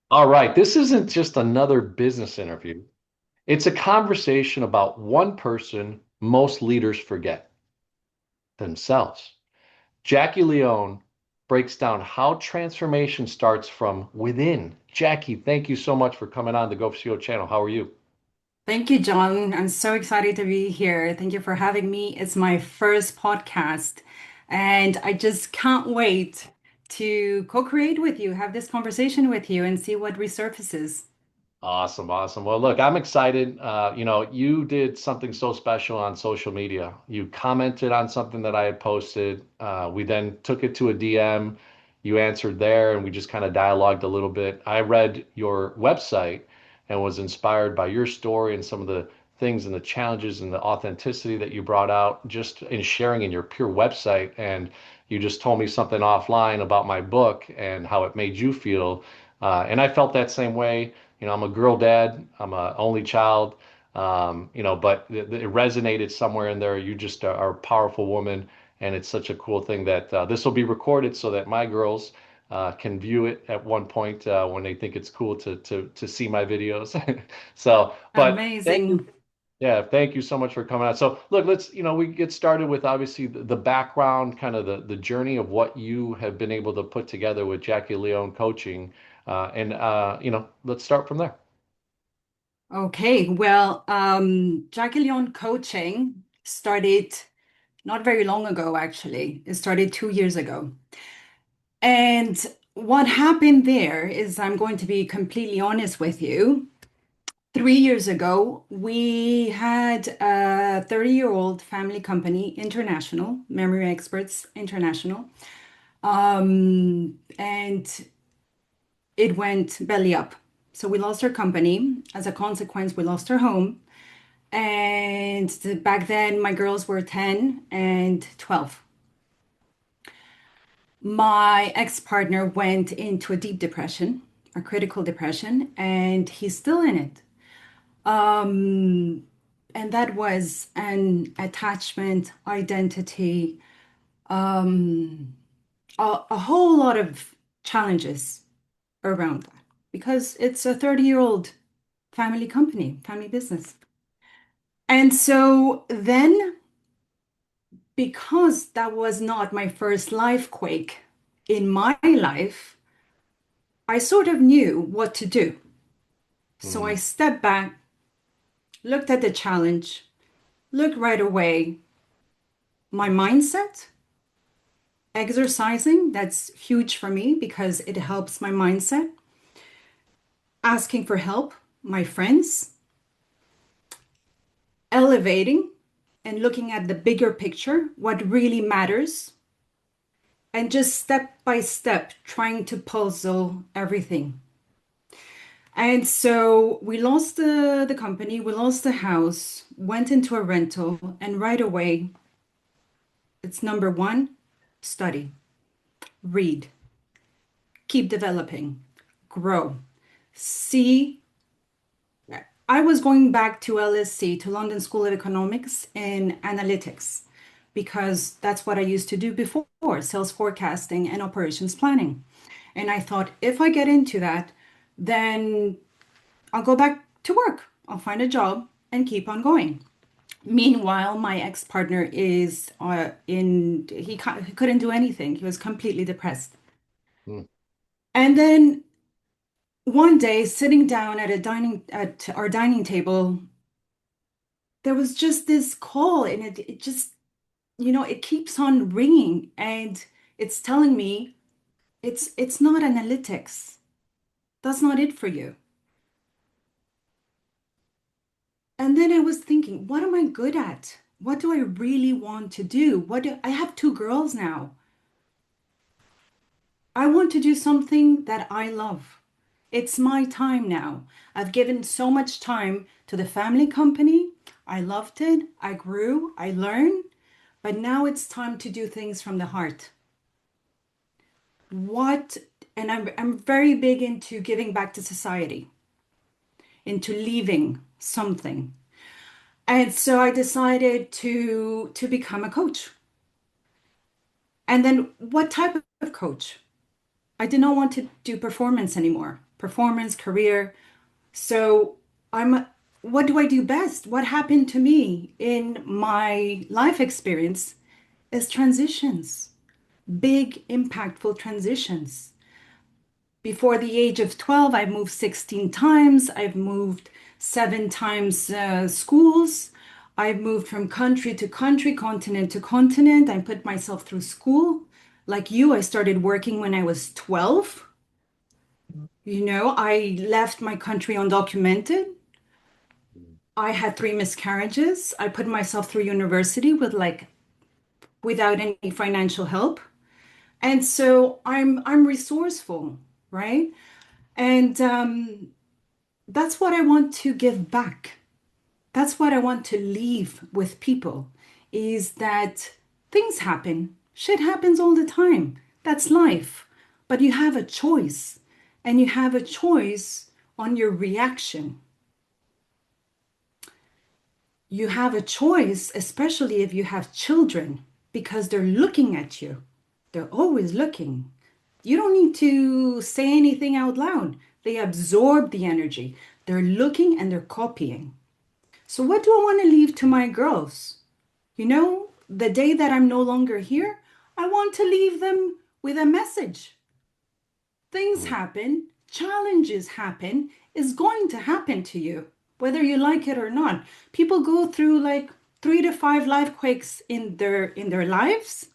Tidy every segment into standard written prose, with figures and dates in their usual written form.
All right, this isn't just another business interview. It's a conversation about one person most leaders forget themselves. Jackie Leone breaks down how transformation starts from within. Jackie, thank you so much for coming on the GO4CEO channel. How are you? Thank you, John. I'm so excited to be here. Thank you for having me. It's my first podcast, and I just can't wait to co-create with you, have this conversation with you, and see what resurfaces. Awesome, awesome. Well, look, I'm excited. You did something so special on social media. You commented on something that I had posted. We then took it to a DM. You answered there, and we just kind of dialogued a little bit. I read your website and was inspired by your story and some of the things and the challenges and the authenticity that you brought out just in sharing in your pure website. And you just told me something offline about my book and how it made you feel. And I felt that same way. I'm a girl dad. I'm a only child. But it resonated somewhere in there. You just are a powerful woman, and it's such a cool thing that this will be recorded so that my girls can view it at one point when they think it's cool to see my videos. So, but thank you. Amazing. Yeah, thank you so much for coming out. So, look, we get started with obviously the background, kind of the journey of what you have been able to put together with Jackie Leone coaching. Let's start from there. Okay, well, Jackie Leon coaching started not very long ago, actually. It started 2 years ago. And what happened there is I'm going to be completely honest with you. 3 years ago, we had a 30-year-old family company, International, Memory Experts International, and it went belly up. So we lost our company. As a consequence, we lost our home. And back then, my girls were 10 and 12. My ex-partner went into a deep depression, a critical depression, and he's still in it. Um, and that was an attachment, identity, um, a whole lot of challenges around that because it's a 30-year-old family company, family business. And so then, because that was not my first life quake in my life, I sort of knew what to do. So I Hmm. stepped back, looked at the challenge, looked right away, my mindset. Exercising, that's huge for me because it helps my mindset. Asking for help, my friends, elevating and looking at the bigger picture, what really matters, and just step by step trying to puzzle everything. And so we lost the company, we lost the house, went into a rental, and right away, it's number one, study, read, keep developing, grow, see. I was going back to LSE, to London School of Economics in analytics, because that's what I used to do before, sales forecasting and operations planning. And I thought, if I get into that, then I'll go back to work. I'll find a job and keep on going. Meanwhile, my ex-partner is he couldn't do anything. He was completely depressed. Hmm. And then one day, sitting down at our dining table, there was just this call, and it just, it keeps on ringing, and it's telling me it's not analytics. That's not it for you. And then I was thinking, what am I good at? What do I really want to do? I have two girls now. I want to do something that I love. It's my time now. I've given so much time to the family company. I loved it. I grew. I learned. But now it's time to do things from the heart. What, and I'm very big into giving back to society, into leaving something. And so I decided to become a coach. And then what type of coach? I did not want to do performance anymore. Performance, career. So I'm, what do I do best? What happened to me in my life experience is transitions, big, impactful transitions. Before the age of 12, I've moved 16 times. I've moved 7 times schools. I've moved from country to country, continent to continent. I put myself through school. Like you, I started working when I was 12. I left my country undocumented. I had 3 miscarriages. I put myself through university without any financial help. And so I'm resourceful, right? And that's what I want to give back. That's what I want to leave with people is that things happen. Shit happens all the time. That's life. But you have a choice, and you have a choice on your reaction. You have a choice, especially if you have children, because they're looking at you. They're always looking. You don't need to say anything out loud. They absorb the energy. They're looking and they're copying. So, what do I want to leave to my girls? The day that I'm no longer here, I want to leave them with a message. Things Mm. happen, challenges happen, is going to happen to you, whether you like it or not. People go through like 3 to 5 life quakes in their lives.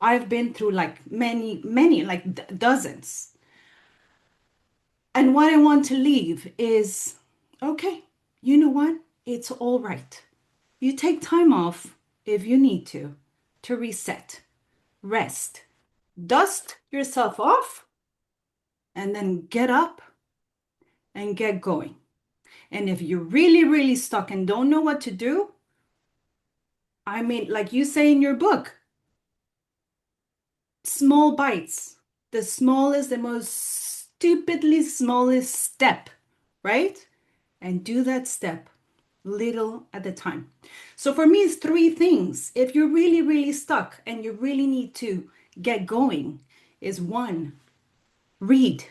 I've been through like many, many, like dozens. And what I want to leave is okay, you know what? It's all right. You take time off if you need to reset, rest, dust yourself off, and then get up and get going. And if you're really, really stuck and don't know what to do, I mean, like you say in your book, small bites, the smallest, the most stupidly smallest step, right? And do that step little at a time. So for me, it's 3 things. If you're really, really stuck and you really need to get going, is one, read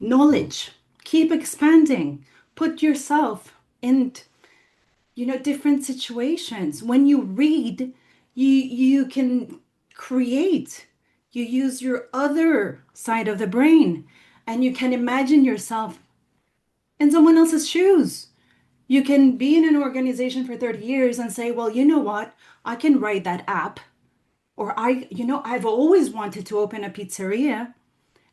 Mm. knowledge, keep expanding, put yourself in different situations. When you read, you can create. You use your other side of the brain and you can imagine yourself in someone else's shoes. You can be in an organization for 30 years and say, well, you know what? I can write that app. Or I've always wanted to open a pizzeria.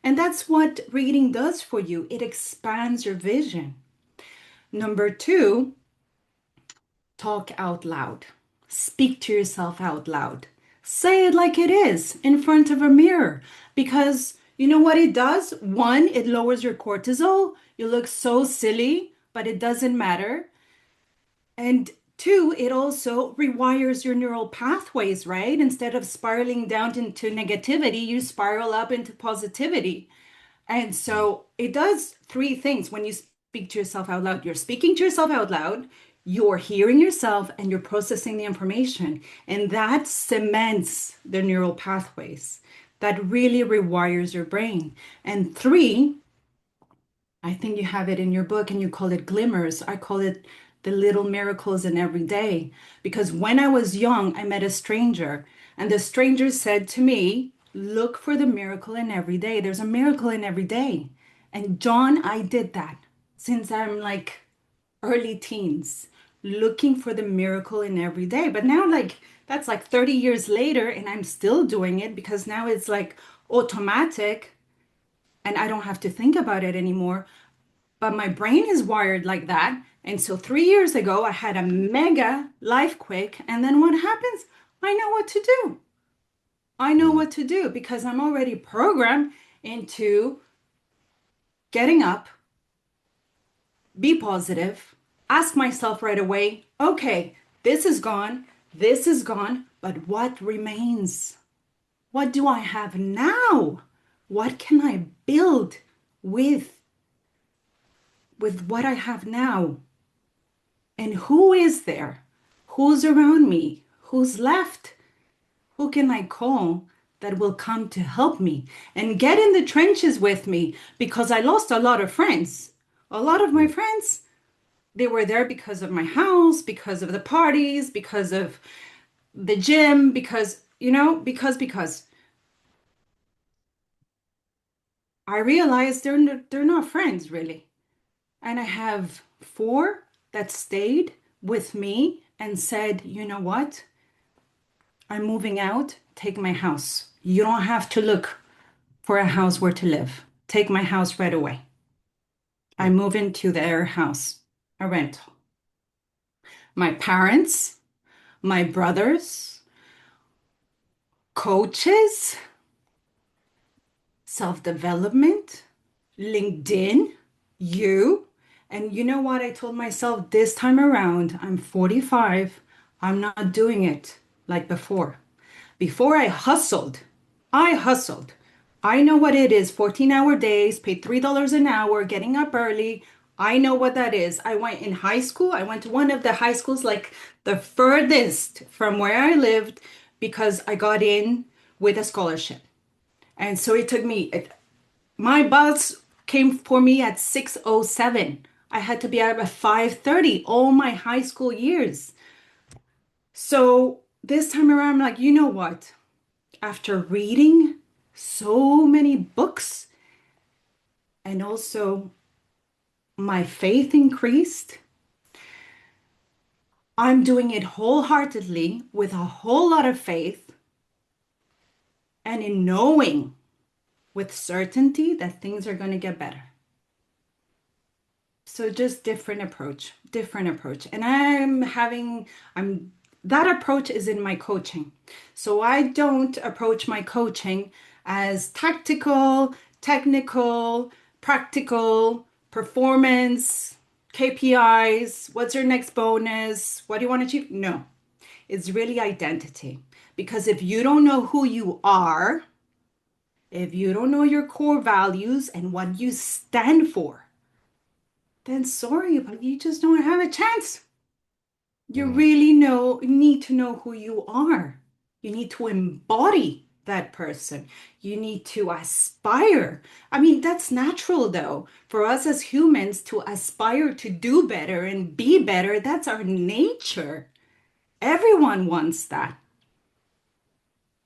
And that's what reading does for you. It expands your vision. Number two, talk out loud. Speak to yourself out loud. Say it like it is in front of a mirror. Because you know what it does? One, it lowers your cortisol. You look so silly, but it doesn't matter. And two, it also rewires your neural pathways, right? Instead of spiraling down into negativity, you spiral up into positivity. And Mm. so it does 3 things when you speak to yourself out loud. You're speaking to yourself out loud, you're hearing yourself, and you're processing the information. And that cements the neural pathways. That really rewires your brain. And three, I think you have it in your book and you call it glimmers. I call it the little miracles in every day. Because when I was young, I met a stranger, and the stranger said to me, look for the miracle in every day. There's a miracle in every day. And John, I did that since I'm like early teens, looking for the miracle in every day. But now, like, that's like 30 years later, and I'm still doing it because now it's like automatic and I don't have to think about it anymore, but my brain is wired like that. And so 3 years ago, I had a mega life quake. And then what happens? I know what to do. I know Mm. what to do because I'm already programmed into getting up, be positive, ask myself right away, okay, this is gone, but what remains? What do I have now? What can I build with what I have now? And who is there? Who's around me? Who's left? Who can I call that will come to help me and get in the trenches with me because I lost a lot of friends. A lot of my Mm. friends, they were there because of my house, because of the parties, because of the gym, because, because I realized they're not friends really. And I have four that stayed with me and said, you know what? I'm moving out. Take my house. You don't have to look for a house where to live. Take my house right away. I Mm. move into their house, a rental. My parents, my brothers, coaches, self-development, LinkedIn, you. And you know what? I told myself this time around, I'm 45. I'm not doing it like before. Before I hustled. I know what it is 14-hour days, paid $3 an hour, getting up early. I know what that is. I went in high school. I went to one of the high schools, like the furthest from where I lived, because I got in with a scholarship. And so it took me, my bus came for me at 6:07. I had to be out at 5:30 all my high school years. So this time around, I'm like, you know what? After reading so many books and also my faith increased, I'm doing it wholeheartedly with a whole lot of faith and in knowing with certainty that things are going to get better. So just different approach, different approach. And I'm that approach is in my coaching. So I don't approach my coaching as tactical, technical, practical, performance, KPIs, what's your next bonus? What do you want to achieve? No, it's really identity. Because if you don't know who you are, if you don't know your core values and what you stand for, then sorry, but you just don't have a chance. You Mm. really need to know who you are. You need to embody that person. You need to aspire. I mean, that's natural though. For us as humans to aspire to do better and be better, that's our nature. Everyone wants that.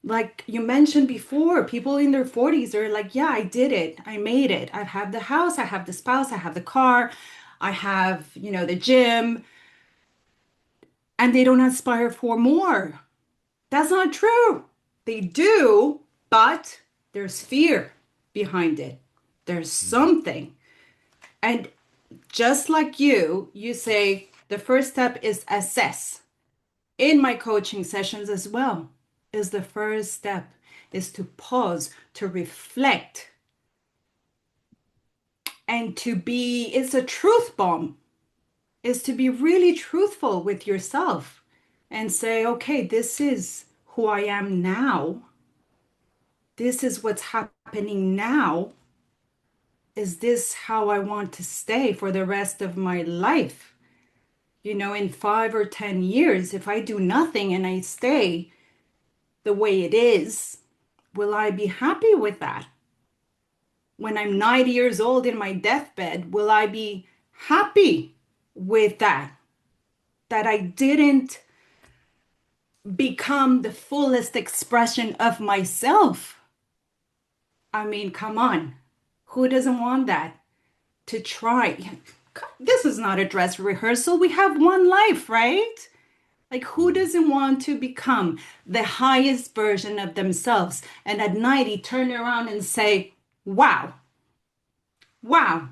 Like you mentioned before, people in their 40s are like, yeah, I did it. I made it. I have the house, I have the spouse, I have the car, I have, the gym, and they don't aspire for more. That's not true. They do, but there's fear behind it. There's Mm. something. And just like you say the first step is assess. In my coaching sessions as well, is the first step is to pause, to reflect, and it's a truth bomb, is to be really truthful with yourself and say, okay, this is who I am now. This is what's happening now. Is this how I want to stay for the rest of my life? In 5 or 10 years, if I do nothing and I stay the way it is, will I be happy with that? When I'm 90 years old in my deathbed, will I be happy with that? That I didn't become the fullest expression of myself? I mean, come on. Who doesn't want that? To try. This is not a dress rehearsal. We have one life, right? Like, who Mm. doesn't want to become the highest version of themselves and at 90 turn around and say, wow, wow.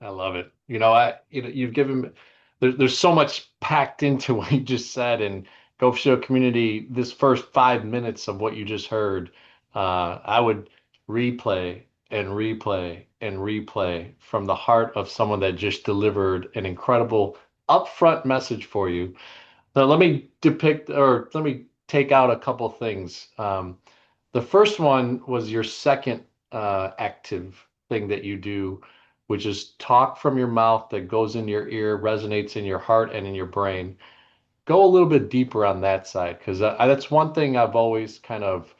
I love it. You've given there's so much packed into what you just said, and Go Show community. This first 5 minutes of what you just heard, I would replay and replay and replay from the heart of someone that just delivered an incredible upfront message for you. So let me take out a couple things. The first one was your second active thing that you do, which is talk from your mouth that goes in your ear, resonates in your heart and in your brain. go a little bit deeper on that side because that's one thing I've always kind of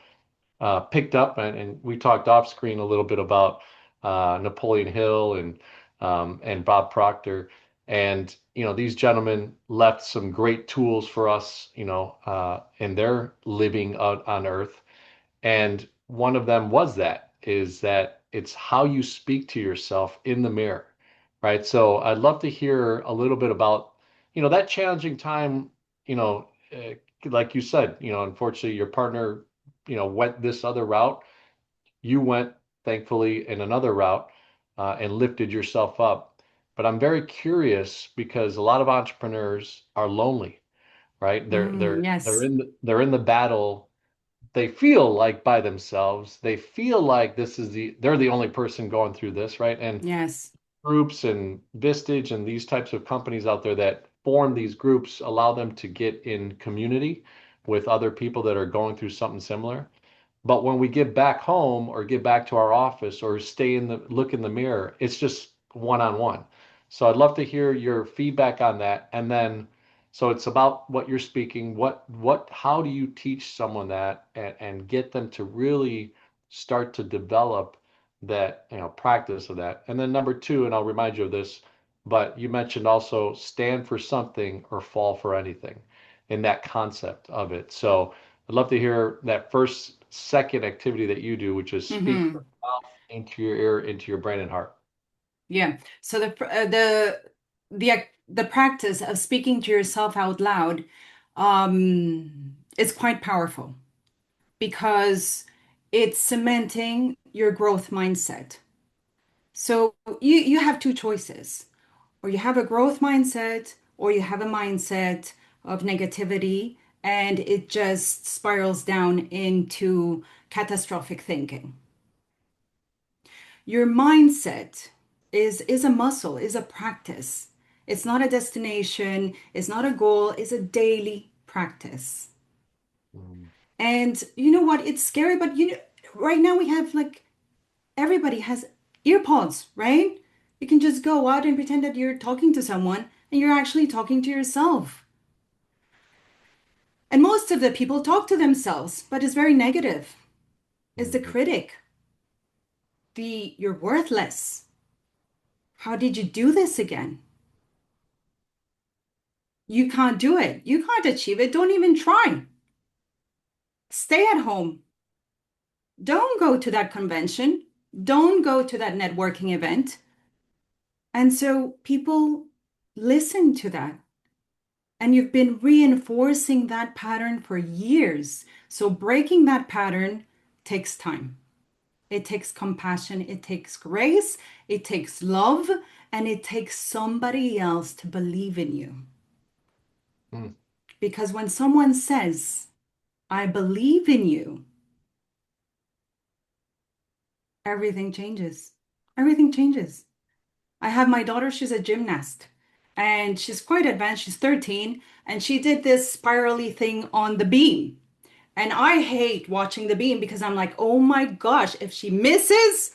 picked up, and we talked off screen a little bit about Napoleon Hill and Bob Proctor, and these gentlemen left some great tools for us, in their living out on Earth, and one of them was that is that it's how you speak to yourself in the mirror, right? So I'd love to hear a little bit about, that challenging time, you know, uh, like you said, unfortunately your partner, went this other route. You went, thankfully, in another route, and lifted yourself up. But I'm very curious because a lot of entrepreneurs are lonely, right? They're Mm, they're they're yes. in they're in the battle. They feel like by themselves. They feel like they're the only person going through this, right? And Yes. groups and Vistage and these types of companies out there that form these groups allow them to get in community with other people that are going through something similar. But when we get back home or get back to our office or stay in the look in the mirror, it's just one on one. So I'd love to hear your feedback on that. And then, so it's about what you're speaking. How do you teach someone that and get them to really start to develop that, practice of that? And then number two, and I'll remind you of this, but you mentioned also stand for something or fall for anything in that concept of it. So I'd love to hear that second activity that you do, which is speak from Mm-hmm. your mouth into your ear, into your brain and heart. Yeah. So the practice of speaking to yourself out loud is quite powerful because it's cementing your growth mindset. So you have two choices. Or you have a growth mindset, or you have a mindset of negativity, and it just spirals down into catastrophic thinking. Your mindset is a muscle, is a practice. It's not a destination, it's not a goal, it's a daily practice. Mm, And you know what? It's scary, but right now we have like everybody has earpods, right? You can just go out and pretend that you're talking to someone and you're actually talking to yourself. And most of the people talk to themselves, but it's very negative. It's the mhm, critic, the you're worthless. How did you do this again? You can't do it. You can't achieve it. Don't even try. Stay at home. Don't go to that convention. Don't go to that networking event. And so people listen to that. And you've been reinforcing that pattern for years. So breaking that pattern takes time. It takes compassion, it takes grace, it takes love, and it takes somebody else to believe in you. mm, Because when someone says, I believe in you, everything changes. Everything changes. I have my daughter, she's a gymnast and she's quite advanced. She's 13 and she did this spirally thing on the beam. And I hate watching the beam because I'm like, oh my gosh, if she misses,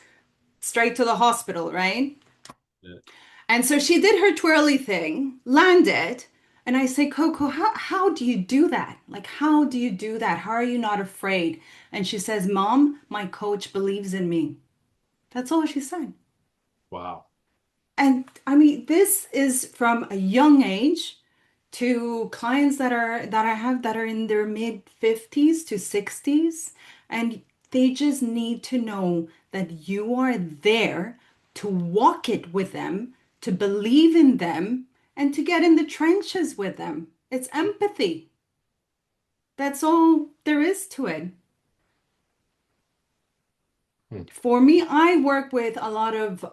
straight to the hospital, right? yeah, And so she did her twirly thing, landed, and I say, Coco, how do you do that? Like, how do you do that? How are you not afraid? And she says, Mom, my coach believes in me. That's all she said. wow. And I mean, this is from a young age to clients that I have that are in their mid 50s to 60s, and they just need to know that you are there to walk it with them, to believe in them, and to get in the trenches with them. It's empathy. That's all there is to it. Mm, For me, I work with a lot of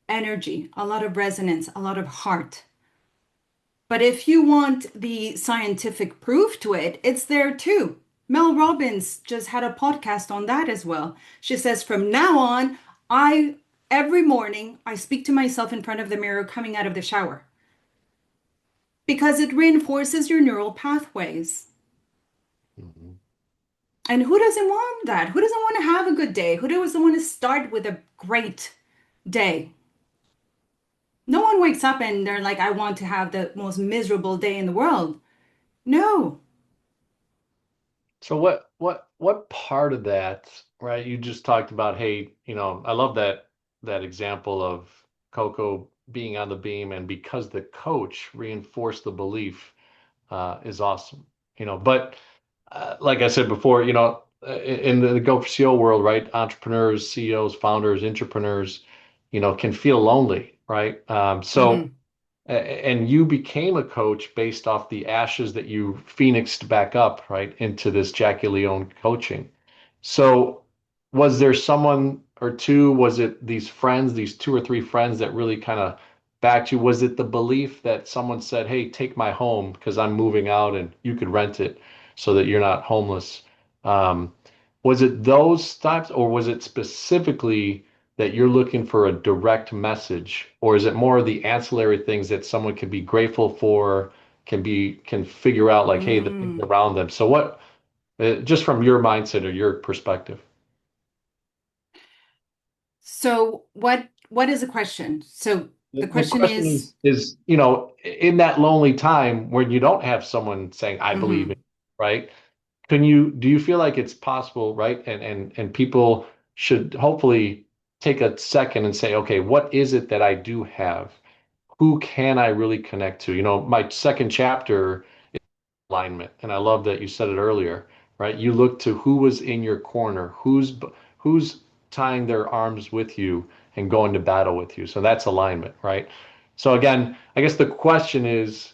energy, a lot of resonance, a lot of heart. But if you want the scientific proof to it, it's there too. Mel Robbins just had a podcast on that as well. She says, from now on, I every morning I speak to myself in front of the mirror coming out of the shower because it reinforces your neural pathways. mhm, And who doesn't want that? Who doesn't want to have a good day? Who doesn't want to start with a great day? No one wakes up and they're like, I want to have the most miserable day in the world. No. So what part of that, right? You just talked about, hey, I love that example of Coco being on the beam, and because the coach reinforced the belief, is awesome. But like I said before, in the Go4CEO world, right? Entrepreneurs, CEOs, founders, entrepreneurs, can feel lonely, right? So Hmm. and you became a coach based off the ashes that you phoenixed back up, right, into this Jackie Leone coaching. So, was there someone or two? Was it these friends, these two or three friends that really kind of backed you? Was it the belief that someone said, "Hey, take my home because I'm moving out and you could rent it so that you're not homeless"? Um, was it those types, or was it specifically that you're looking for a direct message, or is it more of the ancillary things that someone can be grateful for, can figure out like, hey, the things Mm. around them? So what, just from your mindset or your perspective? So what is the question? So the The question question is, is, in that lonely time when you don't have someone saying, I believe in, mhm. you," right? Do you feel like it's possible, right? And people should hopefully take a second and say, okay, what is it that I do have? Who can I really connect to? My second chapter is alignment, and I love that you said it earlier, right? You look to who was in your corner, who's tying their arms with you and going to battle with you. So that's alignment, right? So again, I guess the question is,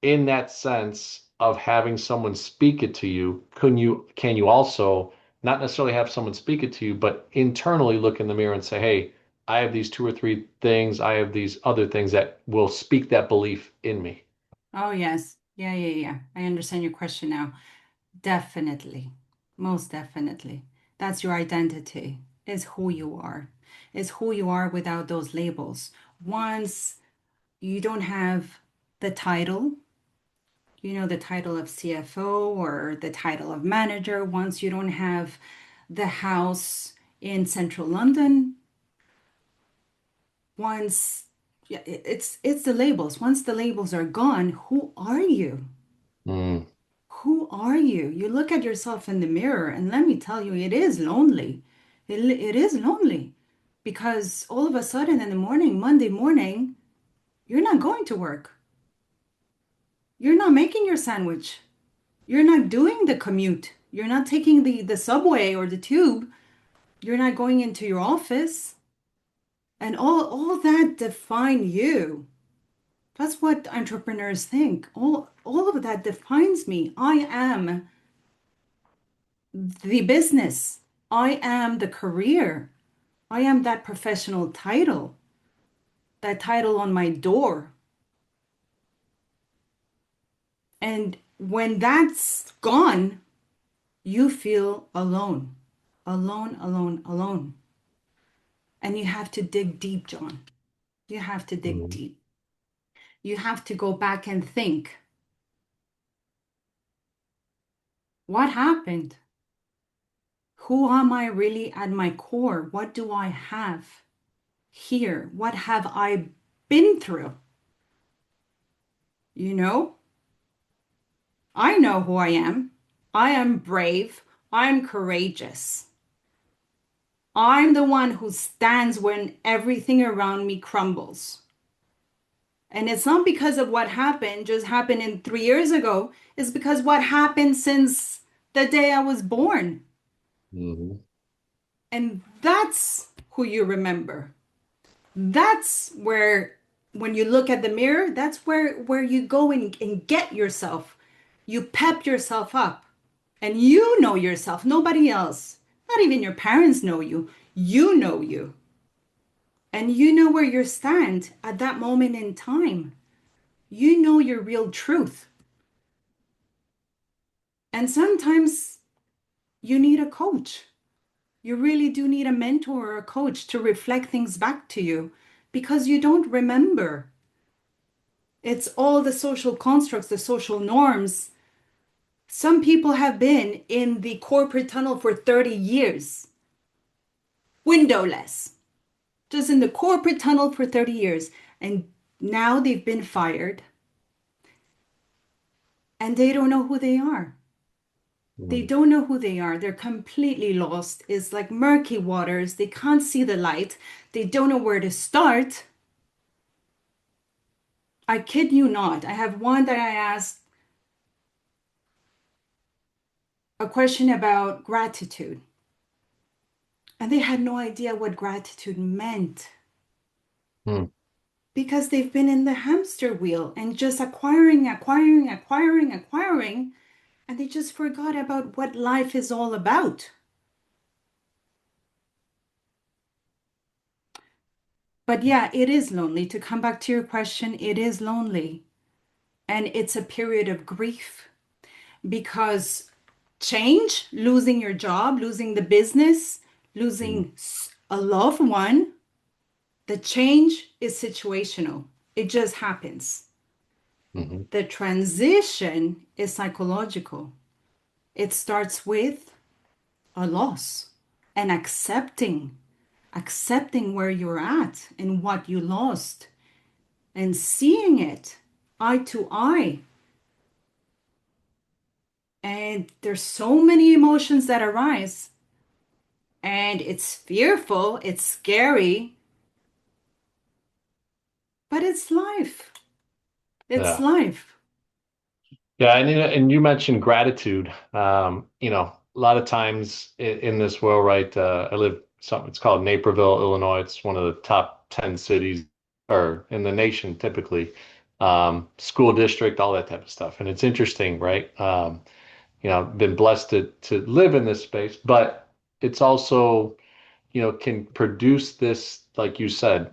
in that sense of having someone speak it to you, can you also not necessarily have someone speak it to you, but internally look in the mirror and say, hey, I have these two or three things, I have these other things that will speak that belief in me. Oh yes. Yeah, yeah, yeah. I understand your question now. Definitely. Most definitely. That's your identity. Is who you are. Is who you are without those labels. Once you don't have the title, the title of CFO or the title of manager, once you don't have the house in central London, once yeah, it's the labels. Once the labels are gone, who are you? Mm, Who are you? You look at yourself in the mirror, and let me tell you, it is lonely. It is lonely because all of a sudden in the morning, Monday morning, you're not going to work. You're not making your sandwich. You're not doing the commute. You're not taking the subway or the tube. You're not going into your office. And all that define you. That's what entrepreneurs think. All of that defines me. I am the business. I am the career. I am that professional title, that title on my door. And when that's gone, you feel alone, alone, alone, alone. And you have to dig deep, John. You have to dig mm, deep. You have to go back and think, what happened? Who am I really at my core? What do I have here? What have I been through? You know, I know who I am. I am brave. I'm courageous. I'm the one who stands when everything around me crumbles. And it's not because of what happened, just happened in 3 years ago. It's because what happened since the day I was born. mhm, And that's who you remember. That's where, when you look at the mirror, that's where you go and get yourself. You pep yourself up. And you know yourself, nobody else. Not even your parents know you. You know you. And you know where you stand at that moment in time. You know your real truth. And sometimes you need a coach. You really do need a mentor or a coach to reflect things back to you because you don't remember. It's all the social constructs, the social norms. Some people have been in the corporate tunnel for 30 years, windowless, just in the corporate tunnel for 30 years. And now they've been fired and they don't know who they are. They Mm, don't know who they are. They're completely lost. It's like murky waters. They can't see the light. They don't know where to start. I kid you not. I have one that I asked a question about gratitude, and they had no idea what gratitude meant mm, because they've been in the hamster wheel and just acquiring, acquiring, acquiring, acquiring, and they just forgot about what life is all about. But yeah, it is lonely. To come back to your question, it is lonely. And it's a period of grief because change, losing your job, losing the business, mm, losing a loved one, the change is situational. It just happens. mhm. The transition is psychological. It starts with a loss and accepting where you're at and what you lost and seeing it eye to eye. And there's so many emotions that arise, and it's fearful, it's scary, but it's life. It's Yeah. life. Yeah, and you mentioned gratitude. A lot of times in this world, right? I live something. It's called Naperville, Illinois. It's one of the top 10 cities or in the nation, typically. School district, all that type of stuff. And it's interesting, right? Been blessed to live in this space, but it's also, can produce this, like you said,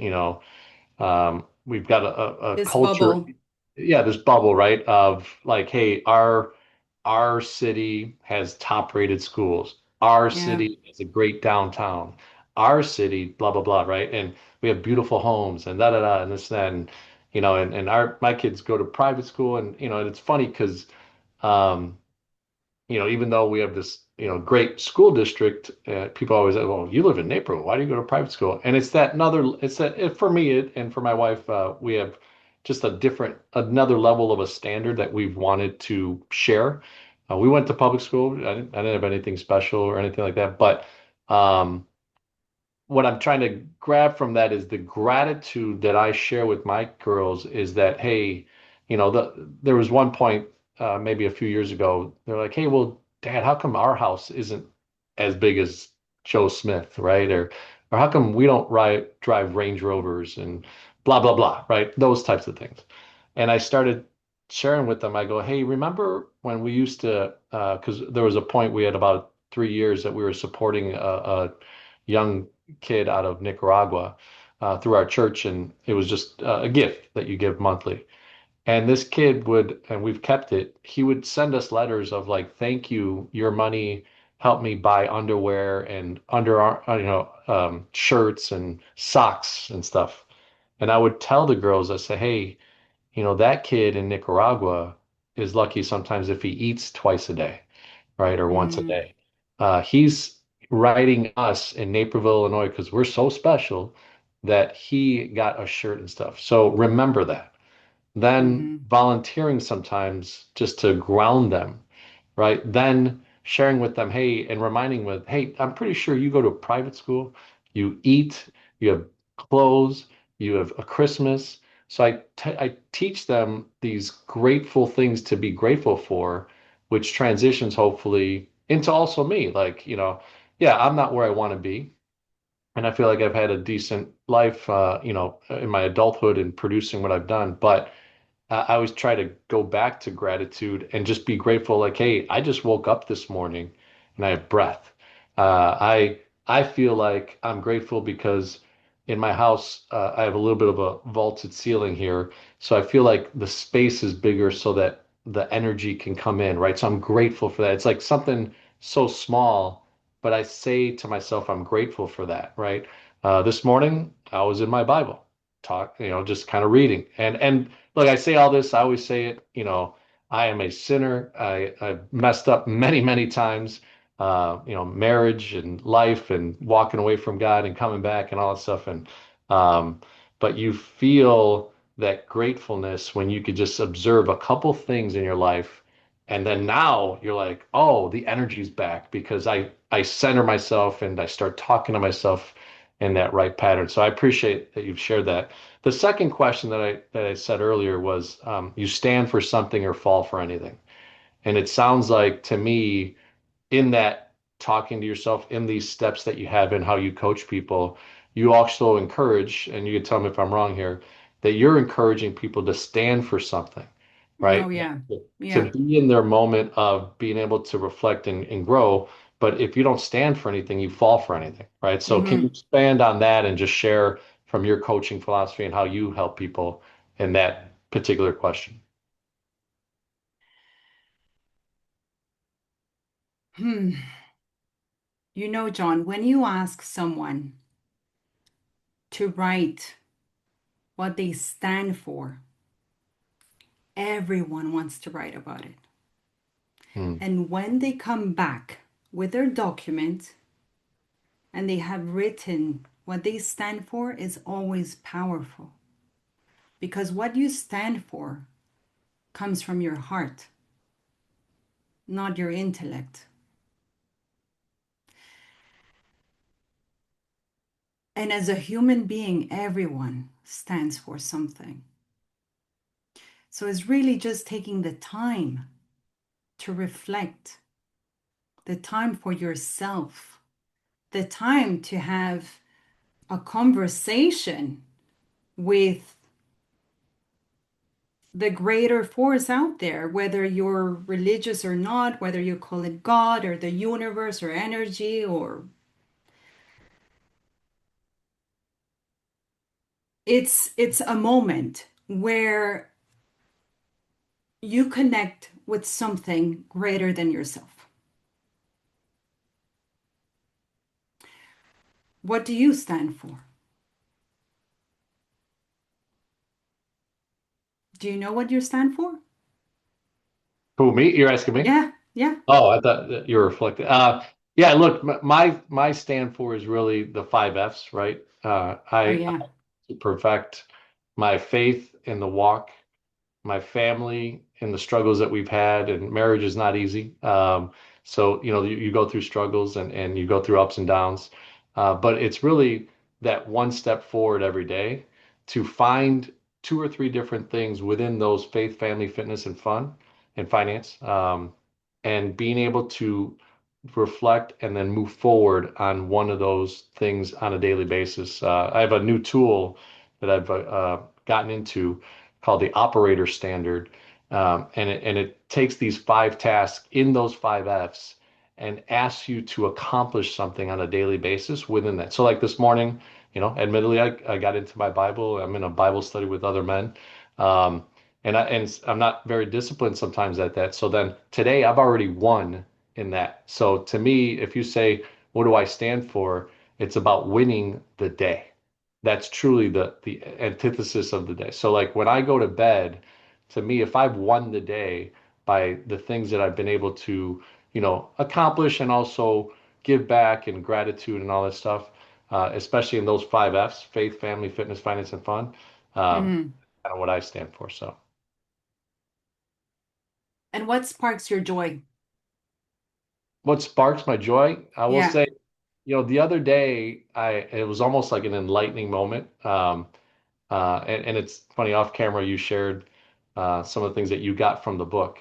we've got a This culture, bubble. yeah, this bubble, right? Of like, hey, our city has top rated schools. Our Yeah. city is a great downtown. Our city, blah, blah, blah, right? And we have beautiful homes and da da da and this, that, and and our my kids go to private school and and it's funny because um even though we have this, great school district, people always say, well, you live in Naperville. Why do you go to private school? And it's that for me and for my wife, we have just another level of a standard that we've wanted to share. We went to public school. I didn't have anything special or anything like that. But um, what I'm trying to grab from that is the gratitude that I share with my girls is that, hey, there was one point maybe a few years ago, they're like, hey, well, Dad, how come our house isn't as big as Joe Smith, right? Or how come we don't drive Range Rovers and blah, blah, blah, right? Those types of things. And I started sharing with them, I go, hey, remember when we used to, because there was a point we had about 3 years that we were supporting a young kid out of Nicaragua through our church, and it was just a gift that you give monthly. And this kid would, and we've kept it, he would send us letters of like, thank you, your money helped me buy underwear and shirts and socks and stuff. And I would tell the girls, I say, hey, that kid in Nicaragua is lucky sometimes if he eats twice a day, right? Or once a Mm, day. He's writing us in Naperville, Illinois, because we're so special that he got a shirt and stuff. So remember that. Then hmm volunteering sometimes just to ground them, right? Then sharing with them, hey, and reminding with, hey, I'm pretty sure you go to a private school, you eat, you have clothes, you have a Christmas. So I teach them these grateful things to be grateful for, which transitions hopefully into also me. Like, yeah, I'm not where I want to be. And I feel like I've had a decent life, in my adulthood and producing what I've done. But I always try to go back to gratitude and just be grateful. Like, hey, I just woke up this morning and I have breath. I feel like I'm grateful because in my house I have a little bit of a vaulted ceiling here, so I feel like the space is bigger so that the energy can come in, right? So I'm grateful for that. It's like something so small, but I say to myself, I'm grateful for that, right? This morning I was in my Bible, just kind of reading, and look, I say all this, I always say it, I am a sinner. I've messed up many, many times, marriage and life and walking away from God and coming back and all that stuff. Um, but you feel that gratefulness when you could just observe a couple things in your life And then now you're like, oh, the energy's back because I center myself and I start talking to myself in that right pattern. So I appreciate that you've shared that. The second question that I said earlier was, you stand for something or fall for anything. And it sounds like to me, in that talking to yourself, in these steps that you have in how you coach people, you also encourage, and you can tell me if I'm wrong here, that you're encouraging people to stand for something, Oh right? yeah. To Yeah. be in their moment of being able to reflect and grow. But if you don't stand for anything, you fall for anything, right? So can you Hmm. expand on that and just share from your coaching philosophy and how you help people in that particular question? Hmm. You know, John, when you ask someone to write what they stand for, everyone wants to write about it. Hmm. And when they come back with their document and they have written what they stand for is always powerful because what you stand for comes from your heart, not your intellect. And as a human being, everyone stands for something. So it's really just taking the time to reflect, the time for yourself, the time to have a conversation with the greater force out there, whether you're religious or not, whether you call it God or the universe or energy, or it's a moment where you connect with something greater than yourself. What do you stand for? Do you know what you stand for? Who, me? You're asking me? Yeah, yeah. Oh, I thought that you were reflecting. Yeah, look, my stand for is really the five F's, right? Oh, I yeah. to perfect my faith in the walk, my family and the struggles that we've had, and marriage is not easy. So, you go through struggles and you go through ups and downs. But it's really that one step forward every day to find two or three different things within those faith, family, fitness, and fun and finance. And being able to reflect and then move forward on one of those things on a daily basis. I have a new tool that I've gotten into called the operator standard. And it takes these five tasks in those five F's and asks you to accomplish something on a daily basis within that. So like this morning, admittedly, I got into my Bible. I'm in a Bible study with other men. Um, and I'm not very disciplined sometimes at that. So then today I've already won in that. So to me, if you say, what do I stand for? It's about winning the day. That's truly the antithesis of the day. So like when I go to bed, to me, if I've won the day by the things that I've been able to, accomplish and also give back and gratitude and all that stuff, especially in those five F's, faith, family, fitness, finance, and fun, Hmm. kind of what I stand for. So And what sparks your joy? what sparks my joy? I will Yeah. say, the other day, it was almost like an enlightening moment. And it's funny, off camera, you shared some of the things that you got from the book.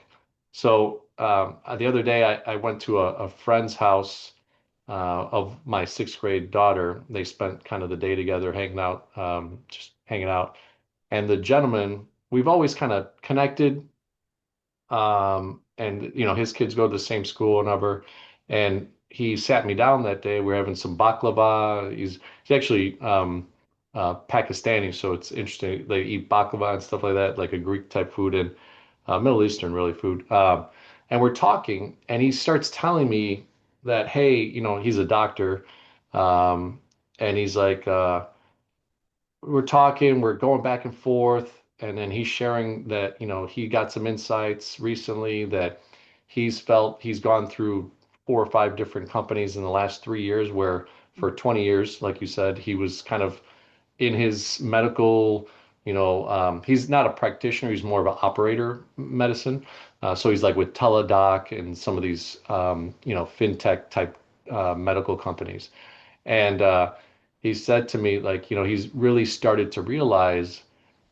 So the other day, I went to a friend's house of my sixth grade daughter. They spent kind of the day together, hanging out, just hanging out. And the gentleman, we've always kind of connected, and his kids go to the same school and ever. And he sat me down that day. We are having some baklava. He's actually Pakistani, so it's interesting. They eat baklava and stuff like that, like a Greek type food and Middle Eastern really food. And we're talking, and he starts telling me that, hey, he's a doctor, um, and he's like, we're talking, we're going back and forth, and then he's sharing that, he got some insights recently that he's felt he's gone through four or five different companies in the last 3 years, where for 20 years, like you said, he was kind of in his medical, he's not a practitioner, he's more of an operator medicine. So he's like with Teladoc and some of these, fintech type medical companies. And he said to me, like, he's really started to realize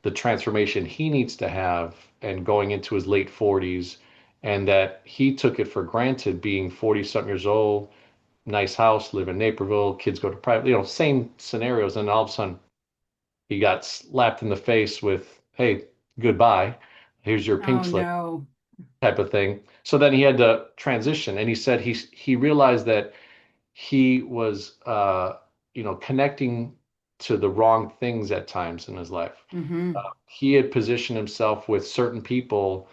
the transformation he needs to have and going into his late 40s, and that he took it for granted being 40 something years old, nice house, live in Naperville, kids go to private, same scenarios. And all of a sudden, he got slapped in the face with, hey, goodbye. Here's your pink Oh slip no. type of thing. So then he had to transition, and he said he realized that he was connecting to the wrong things at times in his life. Mm-hmm. He had positioned himself with certain people,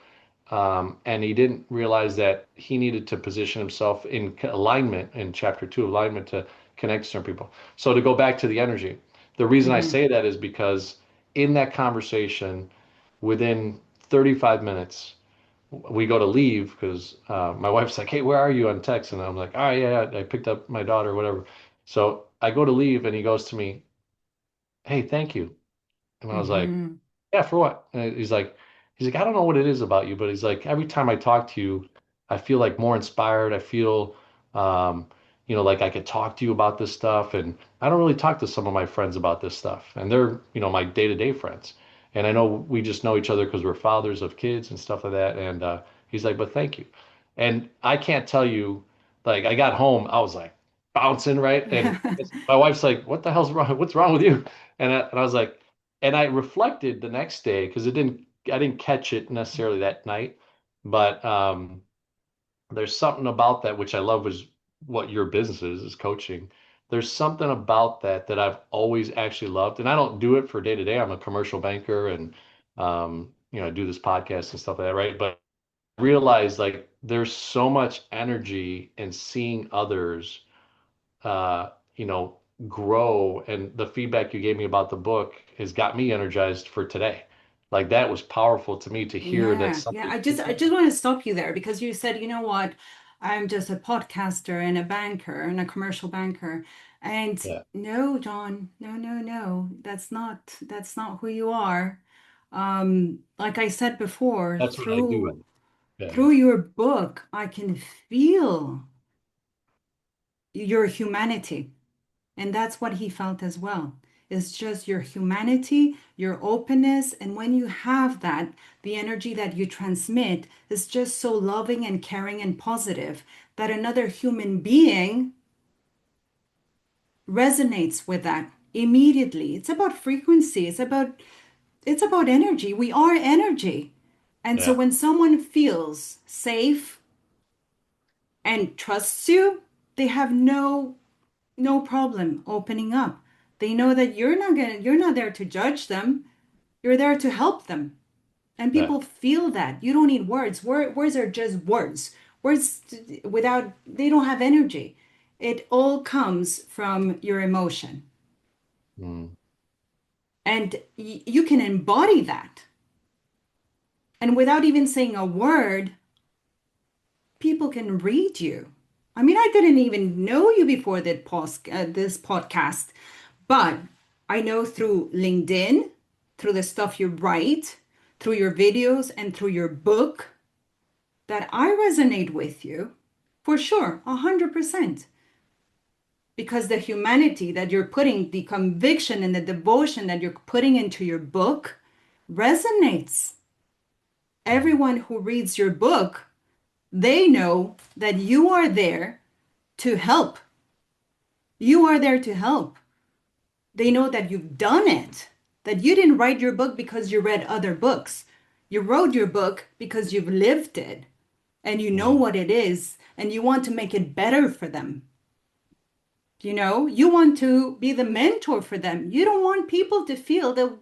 and he didn't realize that he needed to position himself in alignment in chapter two, alignment to connect to certain people. So to go back to the energy, the reason I Mm-hmm. say that is because in that conversation, within 35 minutes, we go to leave because my wife's like, "Hey, where are you?" on text, and I'm like, "Oh yeah, I picked up my daughter, whatever." So I go to leave, and he goes to me, "Hey, thank you," and I was like, Mm-hmm. "Yeah, for what?" And he's like, "I don't know what it is about you, but he's like, every time I talk to you, I feel like more inspired. I feel, um, like I could talk to you about this stuff, and I don't really talk to some of my friends about this stuff, and they're, my day-to-day friends, and I know we just know each other because we're fathers of kids and stuff like that." And he's like, "But thank you," and I can't tell you, like, I got home, I was like bouncing, right, and my wife's like, "What the hell's wrong? What's wrong with you?" And I was like. And I reflected the next day because I didn't catch it necessarily that night, but there's something about that which I love is what your business is coaching. There's something about that that I've always actually loved, and I don't do it for day to day. I'm a commercial banker, and I do this podcast and stuff like that, right? But I realize like there's so much energy in seeing others uh, you know, grow. And the feedback you gave me about the book has got me energized for today. Like that was powerful to me to hear that Yeah, yeah. somebody, I just want to stop you there because you said, you know what, I'm just a podcaster and a banker and a commercial banker. And yeah, no, John, no, no, no. That's not who you are. Like I said before, that's what I through do. Yeah, through your book, I can feel your humanity. And that's what he felt as well. It's just your humanity, your openness. And when you have that, the energy that you transmit is just so loving and caring and positive that another human being resonates with that immediately. It's about frequency. It's about energy. We are energy. And so yeah, when someone feels safe and trusts you, they have no problem opening up. They know that you're not there to judge them. You're there to help them. And yeah. people feel that. You don't need words. Words are just words. Words without they don't have energy. It all comes from your emotion. Mm. And you can embody that. And without even saying a word, people can read you. I mean, I didn't even know you before this podcast, but I know through LinkedIn, through the stuff you write, through your videos, and through your book that I resonate with you for sure, 100%. Because the humanity that you're putting, the conviction and the devotion that you're putting into your book resonates. Mm. Everyone who reads your book, they know that you are there to help. You are there to help. They know that you've done it, that you didn't write your book because you read other books. You wrote your book because you've lived it and you know Mm. what it is and you want to make it better for them. You want to be the mentor for them. You don't want people to feel that,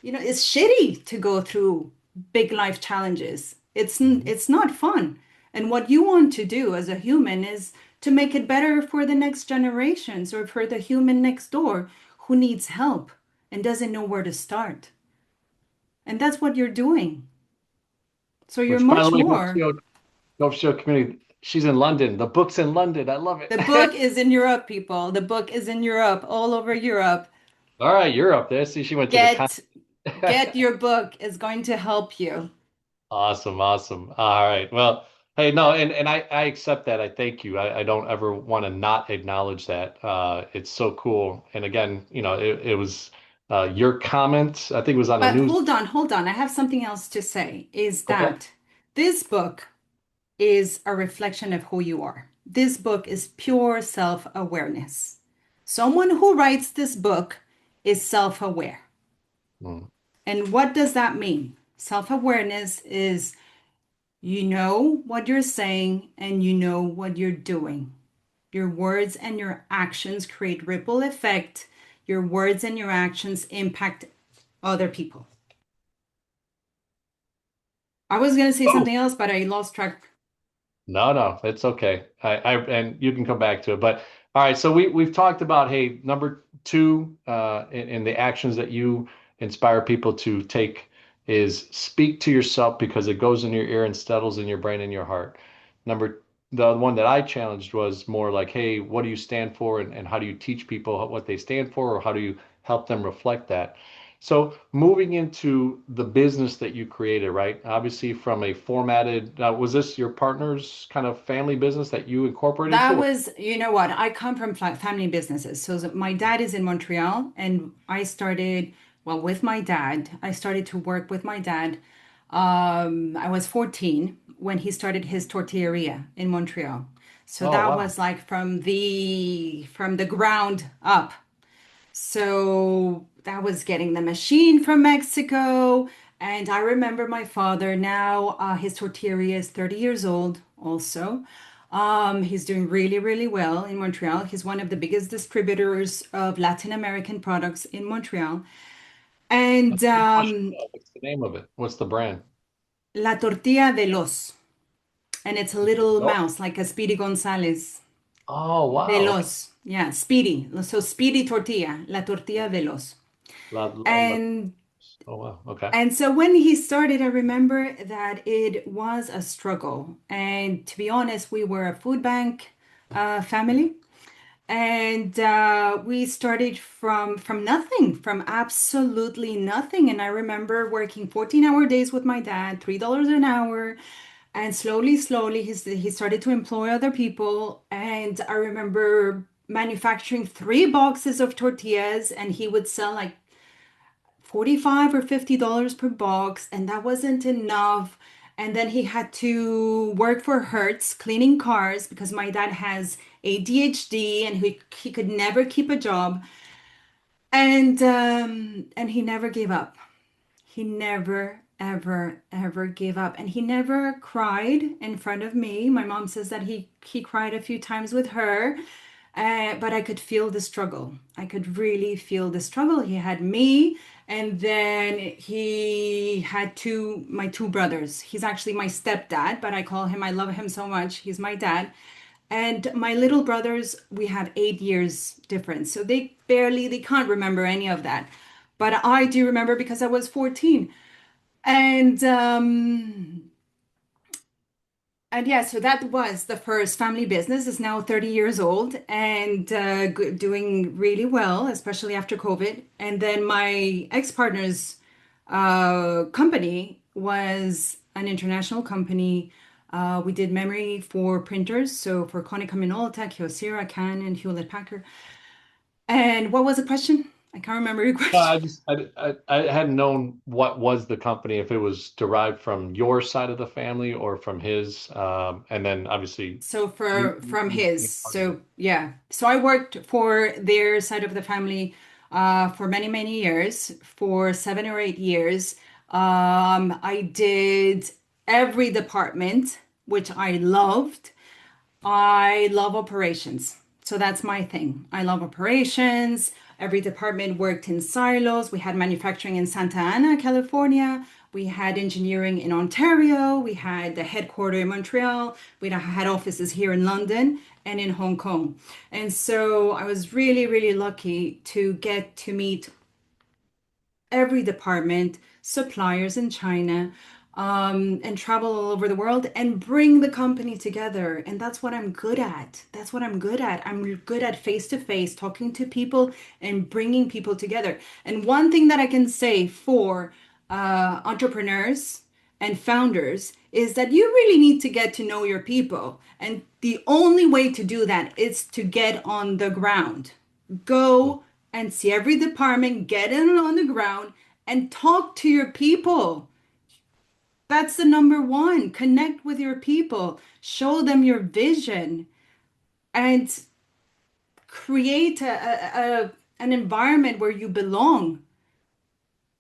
it's shitty to go through big life challenges. Mhm. It's not fun. And what you want to do as a human is to make it better for the next generations or for the human next door who needs help and doesn't know where to start. And that's what you're doing. So you're Which, by the much way, more. Go CEO community. She's in London. The book's in London. I love it. The book is in Europe, people. The book is in Europe, all over Europe. All right, you're up there. See, she went to the con. Get get your book is going to help you. Awesome, awesome. All right. Well, hey, no, and I accept that. I thank you. I don't ever want to not acknowledge that. It's so cool. And again, it was your comment. I think it was on the But news. hold on. I have something else to say is Okay. that this book is a reflection of who you are. This book is pure self-awareness. Someone who writes this book is self-aware. Mm. And what does that mean? Self-awareness is you know what you're saying and you know what you're doing. Your words and your actions create ripple effect. Your words and your actions impact other people. I was going to say Oh, something else, but I lost track. no, no, it's okay. And you can come back to it. But all right, so we've talked about, hey, number two, in the actions that you inspire people to take is speak to yourself because it goes in your ear and settles in your brain and your heart. Number the one that I challenged was more like, hey, what do you stand for and how do you teach people what they stand for or how do you help them reflect that? So moving into the business that you created, right? Obviously from a formatted, was this your partner's kind of family business that you incorporated That to? was, you know what, I come from family businesses. So my dad is in Montreal, and I started, well, with my dad. I started to work with my dad. I was 14 when he started his tortilleria in Montreal. So Oh, that wow. was like from the ground up. So that was getting the machine from Mexico. And I remember my father now, his tortilleria is 30 years old also. He's doing really, really well in Montreal. He's one of the biggest distributors of Latin American products in Montreal. And Good question. What's the name of it? What's the brand? La Tortilla de los. And it's a little No. mouse, like a Speedy Gonzales. Oh, De wow. Okay. los. Yeah, Speedy. So Speedy Tortilla, La Tortilla de los. And Oh, wow. Okay. And so when he started, I remember that it was a struggle. And to be honest, we were a food bank family, and we started from nothing, from absolutely nothing. And I remember working 14-hour days with my dad, $3 an hour. And slowly, slowly, he started to employ other people. And I remember manufacturing 3 boxes of tortillas, and he would sell like 45 or $50 per box, and that wasn't enough. And then he had to work for Hertz cleaning cars because my dad has ADHD and he could never keep a job. And he never gave up. He never, ever, ever gave up. And he never cried in front of me. My mom says that he cried a few times with her, but I could feel the struggle. I could really feel the struggle. He had me, and then he had my two brothers. He's actually my stepdad, but I call him, I love him so much. He's my dad. And my little brothers, we have 8 years difference. So they can't remember any of that. But I do remember because I was 14. And and yeah, so that was the first family business. It's now 30 years old and doing really well, especially after COVID. And then my ex-partner's company was an international company. We did memory for printers, so for Konica Minolta, Kyocera, Canon, Hewlett Packard. And what was the question? I can't remember your question. I hadn't known what was the company, if it was derived from your side of the family or from his. And then obviously So you, for from you his, became part of it. so yeah. So I worked for their side of the family for many, many years, for 7 or 8 years. I did every department, which I loved. I love operations. So that's my thing. I love operations. Every department worked in silos. We had manufacturing in Santa Ana, California. We had engineering in Ontario. We had the headquarters in Montreal. We had offices here in London and in Hong Kong. And so I was really, really lucky to get to meet every department, suppliers in China, and travel all over the world and bring the company together. And that's what I'm good at. That's what I'm good at. I'm good at face to face, talking to people and bringing people together. And one thing that I can say for entrepreneurs and founders is that you really need to get to know your people. And the only way to do that is to get on the ground. Go and see every department, get in on the ground and talk to your people. That's the number one. Connect with your people, show them your vision, and create an environment where you belong.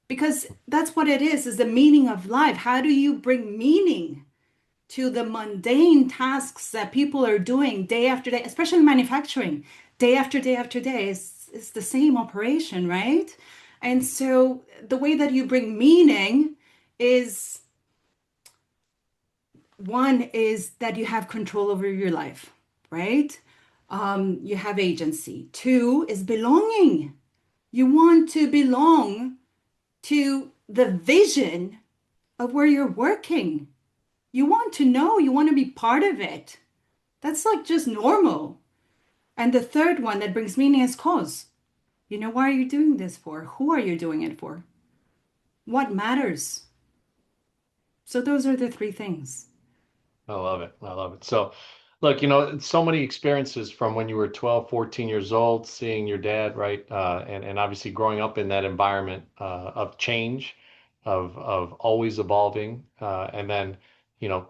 Because that's what it is the meaning of life. How do you bring meaning to the mundane tasks that people are doing day after day, especially in manufacturing, day after day after day is the same operation, right? And so the way that you bring meaning is one is that you have control over your life, right? You have agency. Two is belonging. You want to belong to the vision of where you're working. You want to know, you want to be part of it. That's like just normal. And the third one that brings meaning is cause. You know, why are you doing this for? Who are you doing it for? What matters? So those are the three things. I love it. I love it. So, look, so many experiences from when you were 12, 14 years old, seeing your dad, right? And obviously growing up in that environment of change, of always evolving, and then,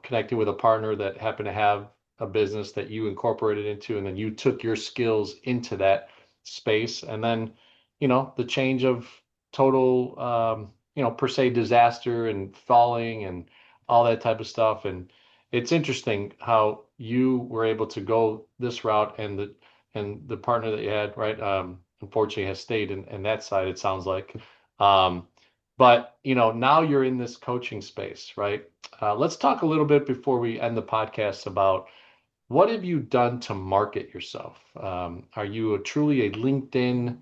connecting with a partner that happened to have a business that you incorporated into, and then you took your skills into that space. And then, the change of total, per se disaster and falling and all that type of stuff. And it's interesting how you were able to go this route, and the partner that you had, right, unfortunately has stayed in that side, it sounds like. But now you're in this coaching space, right? Let's talk a little bit before we end the podcast about what have you done to market yourself? Are you truly a LinkedIn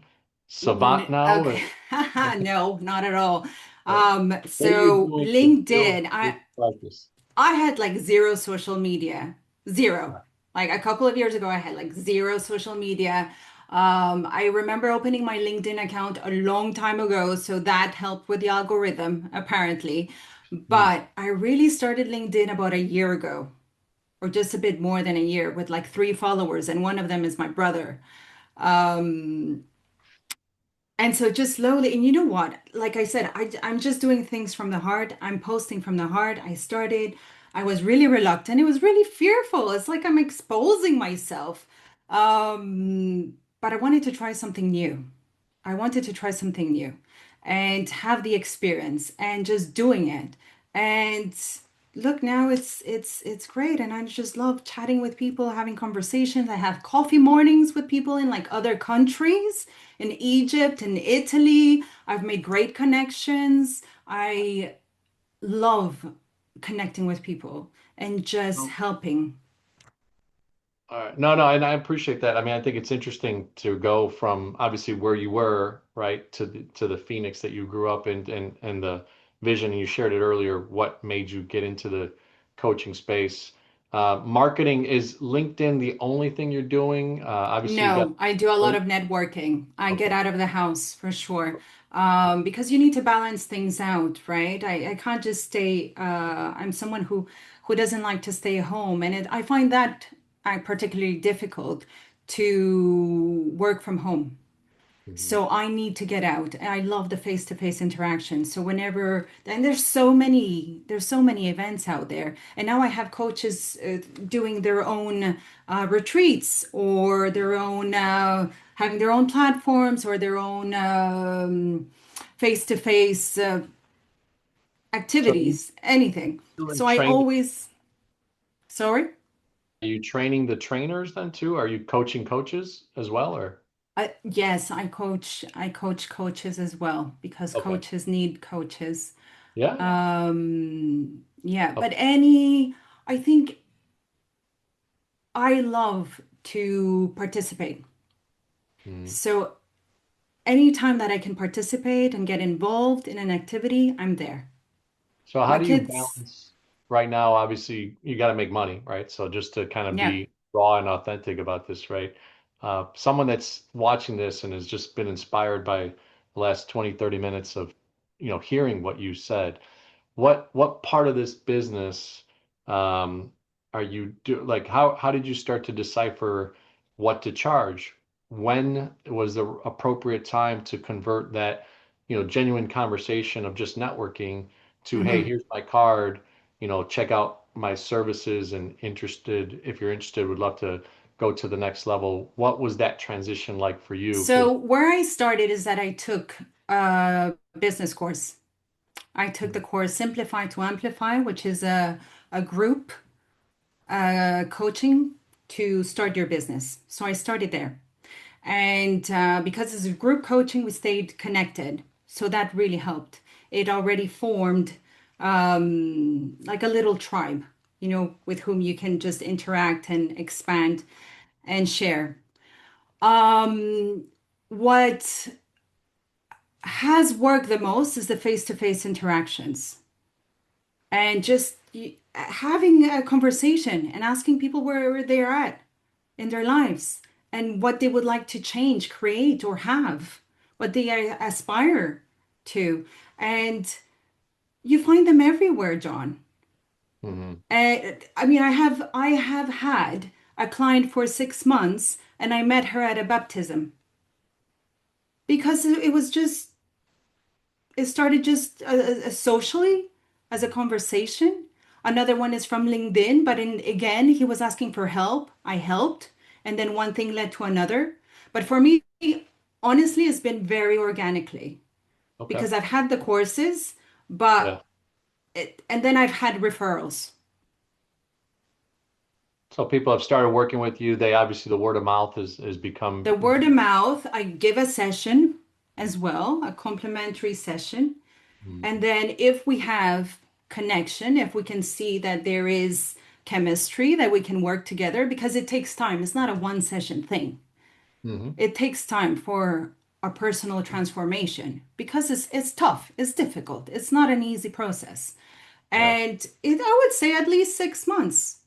savant now, Okay. or No, not at all. what are you So doing to build LinkedIn, this practice? I had like zero social media, zero. Like a couple of years ago, I had like zero social media. I remember opening my LinkedIn account a long time ago, so that helped with the algorithm, apparently. Hmm. But I really started LinkedIn about a year ago, or just a bit more than a year, with like 3 followers, and one of them is my brother. Um, and so just slowly, and you know what? Like I said, I'm just doing things from the heart. I'm posting from the heart. I was really reluctant. It was really fearful. It's like I'm exposing myself. But I wanted to try something new. I wanted to try something new and have the experience and just doing it. And look, now it's great. And I just love chatting with people, having conversations. I have coffee mornings with people in like other countries, in Egypt and Italy. I've made great connections. I love connecting with people and just helping. All right. No, no, and I appreciate that. I mean, I think it's interesting to go from obviously where you were, right, to the Phoenix that you grew up in, and the vision, and you shared it earlier, what made you get into the coaching space. Marketing, is LinkedIn the only thing you're doing? Obviously you got No, I do a lot great. of networking. I get Okay. out of the house for sure. Because you need to balance things out, right? I can't just stay, I'm someone who doesn't like to stay home. And I find that particularly difficult to work from home. Mhm. So I need to get out. I love the face-to-face interaction. So whenever, and there's so many events out there. And now I have coaches doing their own retreats or their own having their own platforms or their own face-to-face So you activities, anything. doing So I train always, sorry. are you training the trainers then too? Are you coaching coaches as well, or? Yes, I coach coaches as well because Okay. coaches need coaches. Yeah, yeah. Yeah, Okay. but I think I love to participate. Mhm. So anytime that I can participate and get involved in an activity, I'm there. So how My do you kids, balance right now? Obviously, you got to make money, right? So just to kind of yeah, be raw and authentic about this, right? Someone that's watching this and has just been inspired by the last 20, 30 minutes of, hearing what you said. what part of this business um, are you do like how did you start to decipher what to charge? When was the appropriate time to convert that, genuine conversation of just networking to, hey, Mhm. here's my card, check out my services and if you're interested, would love to go to the next level. What was that transition like for you? So Because where I started is that I took a business course. I took the course Simplify to Amplify, which is a group coaching to start your business. So I started there. And because it's a group coaching, we stayed connected. So that really helped. It already formed like a little tribe, with whom you can just interact and expand and share. Um, what has worked the most is the face-to-face interactions and just having a conversation and asking people where they're at in their lives and what they would like to change, create, or have, what they aspire to. And you find them everywhere, John. Mhm. I mean, I have had a client for 6 months and I met her at a baptism because it was just it started just socially as a conversation. Another one is from LinkedIn, but again, he was asking for help. I helped, and then one thing led to another. But for me, honestly, it's been very organically Okay. because I've had the courses, but Yeah. and then I've had referrals. So people have started working with you. They obviously the word of mouth has become. The word of mouth, I give a session as well, a complimentary session. And Mhm. then if we have connection, if we can see that there is chemistry, that we can work together, because it takes time. It's not a one session thing. Mhm. It takes time for a personal transformation because it's tough, it's difficult, it's not an easy process. Yeah. And I would say at least 6 months.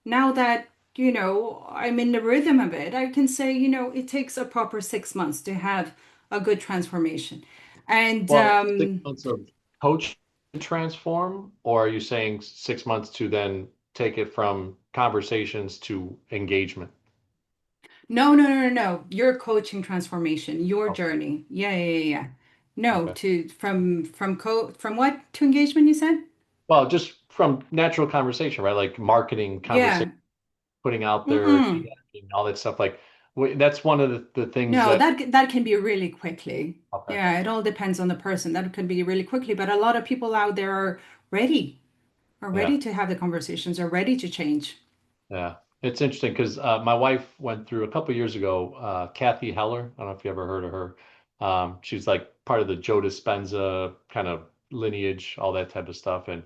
Now that, I'm in the rhythm of it, I can say, it takes a proper 6 months to have a good transformation. And Well, 6 months of coach to transform, or are you saying 6 months to then take it from conversations to engagement? no, no, no, no, no. Your coaching transformation, your Okay. journey. Yeah, yeah, yeah, yeah. No, Okay. to from what to engagement you said? Well, just from natural conversation, right? Like marketing conversation, Yeah. putting out there, Mm-mm. DMing, all that stuff. Like that's one of the things No, that. that can be really quickly. Okay. Yeah, it all depends on the person. That could be really quickly, but a lot of people out there ready, are Yeah. ready to have the conversations, are ready to change. Yeah, it's interesting because my wife went through a couple years ago. Kathy Heller, I don't know if you ever heard of her. She's like part of the Joe Dispenza kind of lineage, all that type of stuff, and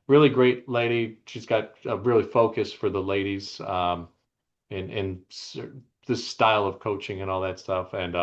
really great lady. She's got a really focus for the ladies in this style of coaching and all that stuff. And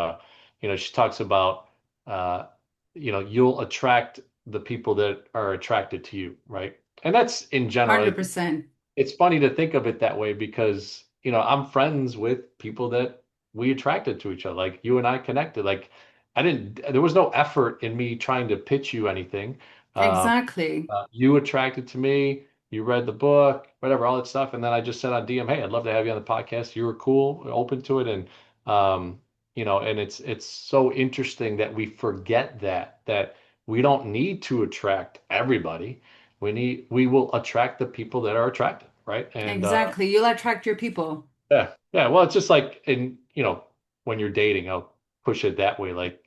she talks about uh, you'll attract the people that are attracted to you, right? And that's in general. 100%. It's funny to think of it that way because, I'm friends with people that we attracted to each other. Like you and I connected. Like there was no effort in me trying to pitch you anything. Um, Exactly. you attracted to me, you read the book, whatever, all that stuff. And then I just sent on DM, hey, I'd love to have you on the podcast. You were cool, open to it. And, and it's so interesting that we forget that we don't need to attract everybody. We will attract the people that are attracted, right? And Exactly. You'll attract your people. yeah, yeah. Well, it's just like when you're dating, I'll push it that way. Like,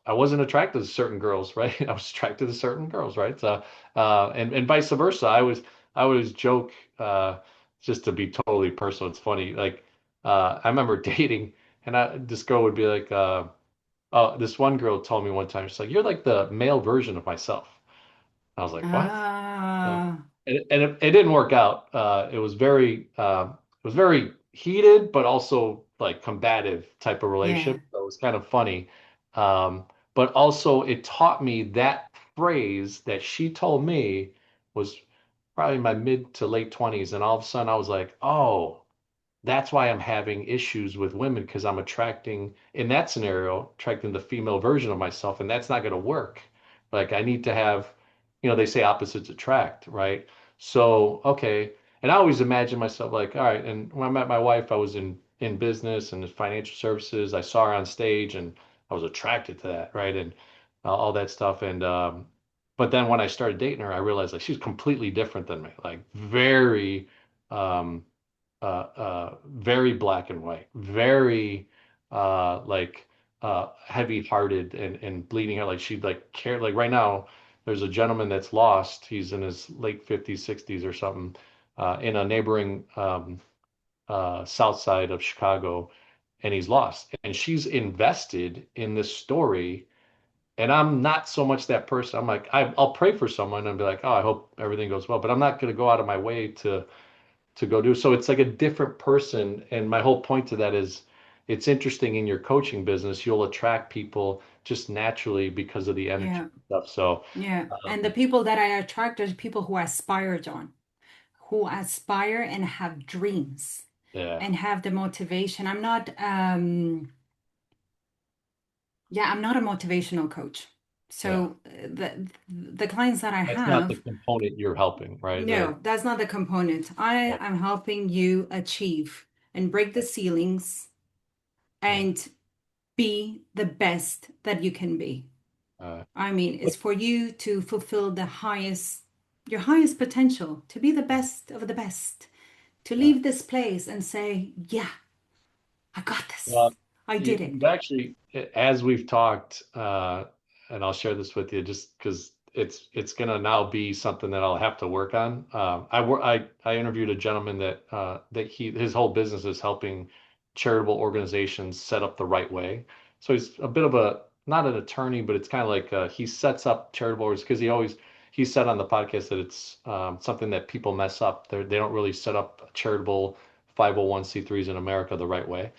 I wasn't attracted to certain girls, right? I was attracted to certain girls, right? So, and vice versa. I always joke, just to be totally personal. It's funny. Like, I remember dating, and this girl would be like, oh, this one girl told me one time, she's like, "You're like the male version of myself." I was like, "What?" Ah, And it didn't work out. It was very heated, but also like combative type of yeah. relationship. So it was kind of funny. But also it taught me that phrase that she told me was probably in my mid to late 20s. And all of a sudden I was like, oh, that's why I'm having issues with women because I'm in that scenario, attracting the female version of myself, and that's not going to work. Like I need to have, they say opposites attract, right? So, okay. And I always imagine myself like, all right. And when I met my wife, I was in business and financial services. I saw her on stage and I was attracted to that, right? And all that stuff. And but then when I started dating her, I realized like she's completely different than me, like um, very black and white, very like heavy-hearted and bleeding out. Like she like care. Like right now, there's a gentleman that's lost. He's in his late 50s, 60s or something, in a neighboring south side of Chicago, and he's lost. And she's invested in this story. And I'm not so much that person. I'm like, I'll pray for someone and be like, oh, I hope everything goes well. But I'm not going to go out of my way to go do. So it's like a different person. And my whole point to that is it's interesting in your coaching business, you'll attract people just naturally because of the energy Yeah. stuff. So, Yeah. And the um, people that I attract are people who aspire, John, who aspire and have dreams yeah, and have the motivation. I'm not a motivational coach. yeah. So the clients that I That's not the have, component you're helping, right? no, that's not the component. I Right. am helping you achieve and break the ceilings Yeah. and be the best that you can be. Uh, I mean, it's for you to fulfill your highest potential, to be the best of the best, to uh, leave this place and say, yeah, I got this. Well, I did it. you've actually, as we've talked, and I'll share this with you just because it's gonna now be something that I'll have to work on. I interviewed a gentleman that his whole business is helping charitable organizations set up the right way. So he's a bit of a not an attorney, but it's kind of like he sets up charitable because he said on the podcast that it's something that people mess up. They don't really set up charitable 501(c)(3)s in America the right way.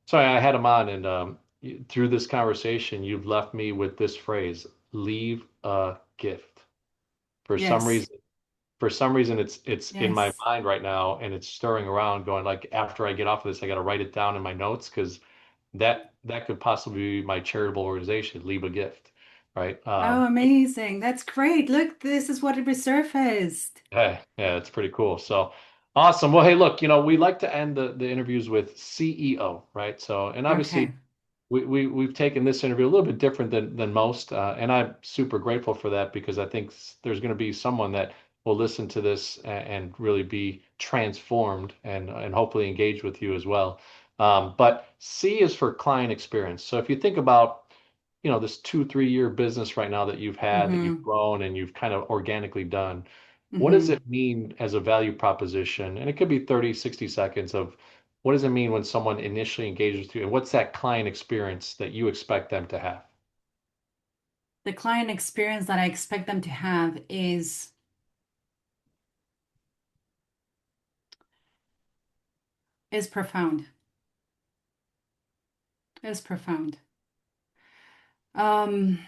Sorry, I had him on, and through this conversation, you've left me with this phrase: "Leave a gift." For some Yes, reason, it's in my yes. mind right now, and it's stirring around, going like, after I get off of this, I got to write it down in my notes because that could possibly be my charitable organization. Leave a gift, right? Oh, amazing. That's great. Look, this is what it resurfaced. Yeah, yeah, it's pretty cool. So awesome. Well, hey, look, we like to end the interviews with CEO, right? So, and obviously Okay. we've taken this interview a little bit different than most, and I'm super grateful for that because I think there's going to be someone that will listen to this and really be transformed and hopefully engage with you as well. But C is for client experience. So if you think about this 2, 3 year business right now that you've had, that you've Mm-hmm. grown and you've kind of organically done, what does Mm-hmm. it mean as a value proposition? And it could be 30, 60 seconds of what does it mean when someone initially engages with you? And what's that client experience that you expect them to have? The client experience that I expect them to have is profound. Is profound. Um,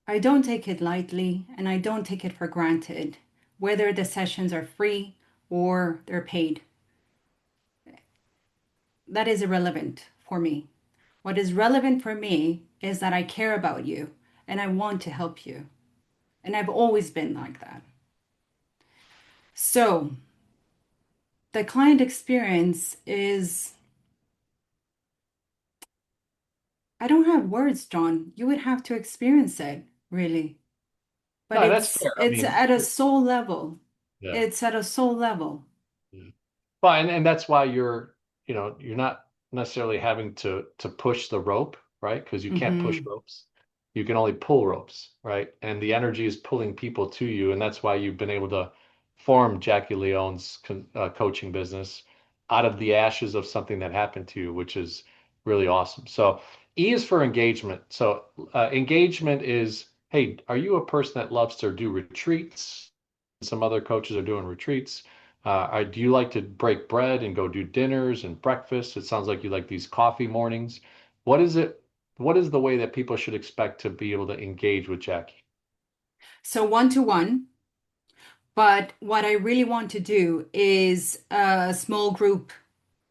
I don't take it lightly and I don't take it for granted, whether the sessions are free or they're paid. That is irrelevant for me. What is relevant for me is that I care about you and I want to help you. And I've always been like that. So the client experience is, I don't have words, John. You would have to experience it, really. But No, that's it's fair. I it's mean, at a soul level. yeah. It's at a soul level. Yeah. Well, and that's why you're not necessarily having to push the rope, right? Because you can't push Mm-hmm. ropes. You can only pull ropes, right? And the energy is pulling people to you, and that's why you've been able to form Jackie Leone's coaching business out of the ashes of something that happened to you, which is really awesome. So E is for engagement. So engagement is, hey, are you a person that loves to do retreats? Some other coaches are doing retreats. Do you like to break bread and go do dinners and breakfast? It sounds like you like these coffee mornings. What is it? What is the way that people should expect to be able to engage with Jackie? So one to one. But what I really want to do is a small group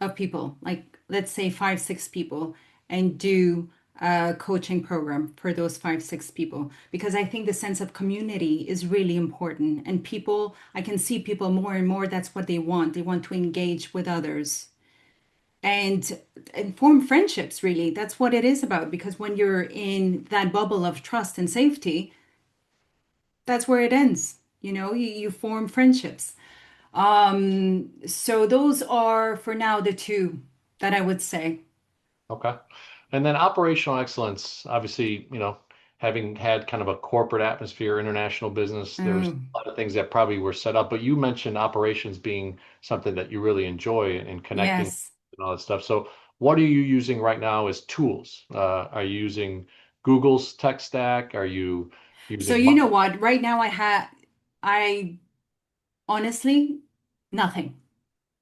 of people, like let's say five, six people, and do coaching program for those five, six people because I think the sense of community is really important. And people, I can see people more and more, that's what they want. They want to engage with others and form friendships, really. That's what it is about because when you're in that bubble of trust and safety, that's where it ends. You form friendships. So those are for now the two that I would say. Okay. And then operational excellence, obviously, having had kind of a corporate atmosphere, international business, there was Oh, a lot of things that probably were set up, but you mentioned operations being something that you really enjoy and connecting yes. and all that stuff. So what are you using right now as tools? Are you using Google's tech stack? Are you So using you know what? Right now I honestly, nothing.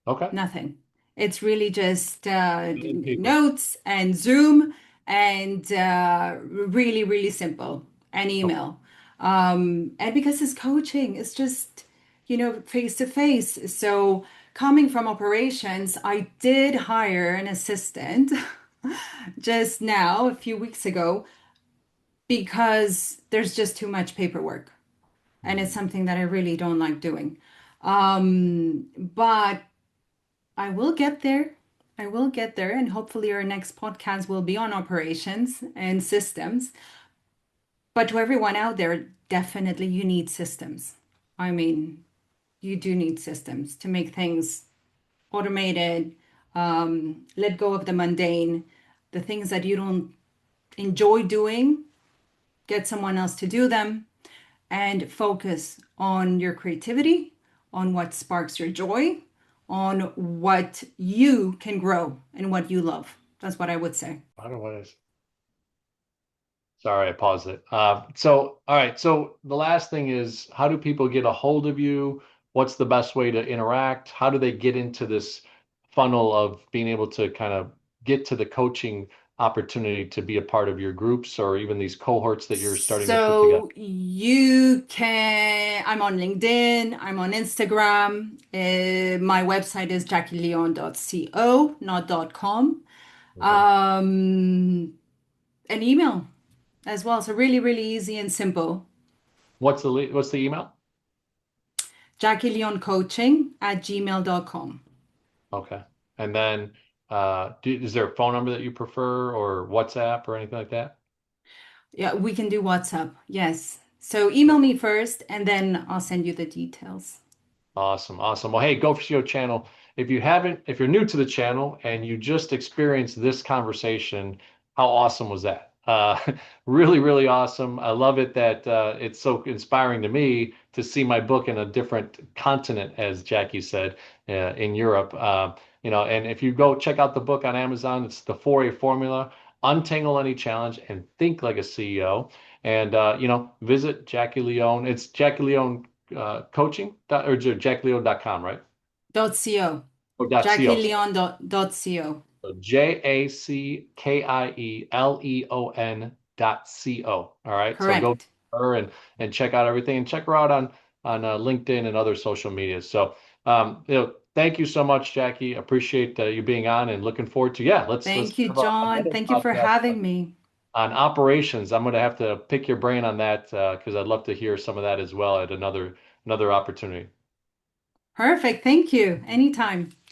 Okay. Nothing. It's really just Pen and paper. notes and Zoom and really, really simple and Okay. email. And because it's coaching, it's just, face to face. So coming from operations, I did hire an assistant just now, a few weeks ago, because there's just too much paperwork. And it's Hmm. something that I really don't like doing. But I will get there. I will get there, and hopefully, our next podcast will be on operations and systems. But to everyone out there, definitely you need systems. I mean, you do need systems to make things automated, let go of the mundane, the things that you don't enjoy doing, get someone else to do them, and focus on your creativity, on what sparks your joy, on what you can grow and what you love. That's what I would say. I don't know what it is. Sorry, I paused it. All right. So the last thing is, how do people get a hold of you? What's the best way to interact? How do they get into this funnel of being able to kind of get to the coaching opportunity to be a part of your groups or even these cohorts that you're starting to put together? So you can, I'm on LinkedIn, I'm on Instagram. My website is jackieleon.co, not .com. Okay. Um, an email as well. So really, really easy and simple. What's the email? jackieleoncoaching@gmail.com. Okay. And then is there a phone number that you prefer or WhatsApp or anything like that? Yeah, we can do WhatsApp. Yes. So email me first and then I'll send you the details. Awesome, awesome. Well, hey, Go4CEO channel. If you're new to the channel and you just experienced this conversation, how awesome was that? Really, really awesome. I love it that it's so inspiring to me to see my book in a different continent, as Jackie said, in Europe. And if you go check out the book on Amazon, it's the 4A formula, untangle any challenge and think like a CEO. And visit Jackie Leone. It's Jackie Leone coaching or jackleo.com, right? .co. Or .co. jackieleon.co. So JACKIELEON.co. All right. So go to Correct. her and check out everything and check her out on LinkedIn and other social media. So thank you so much, Jackie. Appreciate you being on and looking forward to let's Thank you, have John. another Thank you for podcast having me. on operations. I'm going to have to pick your brain on that because I'd love to hear some of that as well at another opportunity. Perfect. Thank you. Anytime.